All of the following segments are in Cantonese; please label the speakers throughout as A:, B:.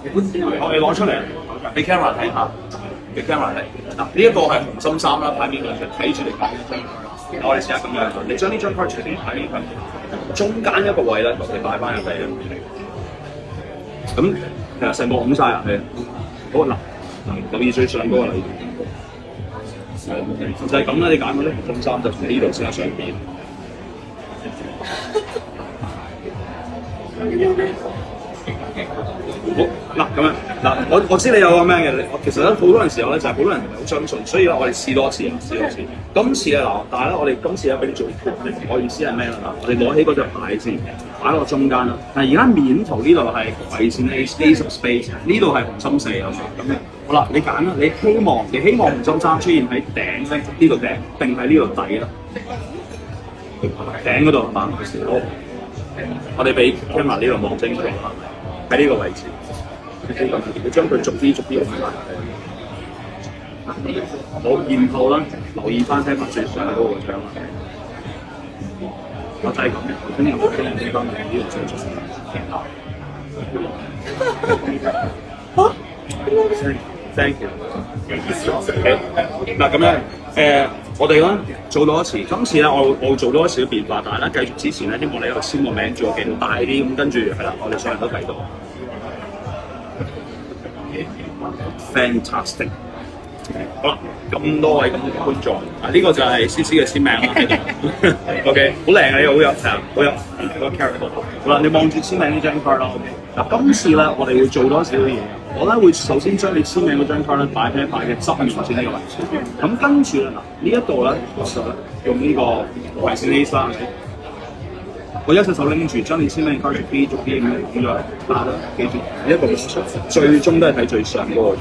A: 我哋攞出嚟，俾 camera 睇下，俾 camera 睇。嗱，呢一個係紅心3啦，牌面兩張，睇住你擺呢張。我哋試下咁樣，你將呢張 card 隨便擺呢佢，中間一個位咧，你擺翻入嚟。咁其實成個拱晒入去。好嗱，留意最上嗰個例子，就係咁啦。你揀嗰啲紅心3就喺呢度先喺上邊。好嗱咁樣嗱，我知你有個咩嘅，其實咧好多陣時候咧就係好多人唔係好相信，所以咧我哋試多次，今次咧嗱，但係咧我哋今次咧俾你做，我意思係咩啦？我哋攞起嗰隻牌先，擺落中間啦。但係而家面圖呢度係葵扇 Ace of Spades， 呢度係紅心4啊嘛。咁好啦，你揀啦，你希望紅心3出現喺頂咧呢度頂，定係呢度底啦？頂嗰度係嘛？好，我哋俾 camera 呢度望清楚啦。喺呢個位置，你將佢逐啲咁擺。好，然後咧留意翻睇埋最上嗰個張啦。我就係咁，跟住我俾人睇翻呢個最上。Thank you。嗱咁樣我哋咧做多一次，今次咧我做多一少變化，但係咧繼續之前咧，希望你喺度簽個名，做幾大啲咁，跟住係啦，我哋所有人都睇到。Fantastic。好啦，咁多位咁嘅觀眾，呢個就係 CC 嘅簽名啦。OK， 好靚啊！呢個好有係啊，好有個 character。好啦，你望住簽名呢張 card 啦。OK， 嗱，今次咧我哋會做多少嘢？我咧會首先將你簽名嗰張 card 咧擺喺牌嘅側面先呢個位置。咁跟住咧嗱，呢一度咧我就用呢個葵扇 Ace 啦。我一隻手拎住，將你簽名 card 逐啲咁樣咁樣打啦。記住，一個最終都係睇最上嗰個。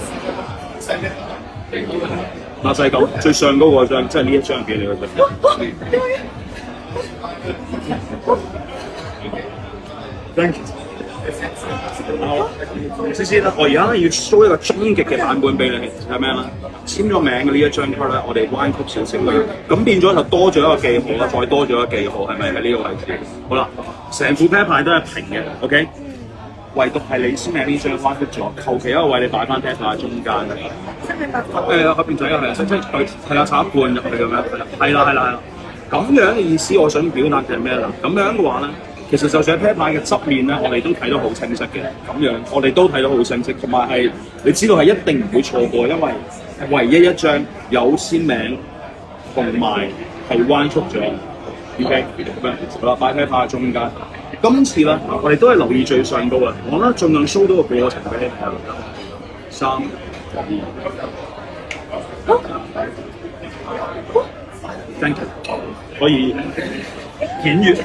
A: 嗱就係咁，最上嗰個張，即係呢一張俾你嗰張。Thank you。思思啦，我而家咧要 show 一個終極嘅版本俾你，係咩咧？簽咗名嘅呢一張 card 咧，我哋彎曲少少啦，咁變咗就多咗一個記號啦，再多咗一個記號，係咪喺呢個位置？好啦，成副啤牌都係平嘅 ，OK。唯獨係你簽名呢張彎曲咗，求其一個位你擺翻啤牌中間嘅。後邊仔係啊，即係佢係啊，插一半入去咁樣，係啦。咁樣嘅意思，我想表達嘅係咩啦？咁樣嘅話咧，其實就算喺啤牌嘅側面咧，我哋都睇得好清晰嘅。咁樣我哋都睇得好清晰，同埋係你知道係一定唔會錯過，因為唯一一張有簽名同埋係彎曲咗。OK， 咁樣好啦，擺啤牌喺中間。今次咧，我哋都係留意最上高嘅，我咧盡量 show 到個過程俾你睇。3、2、Thank you， 可以演繹下。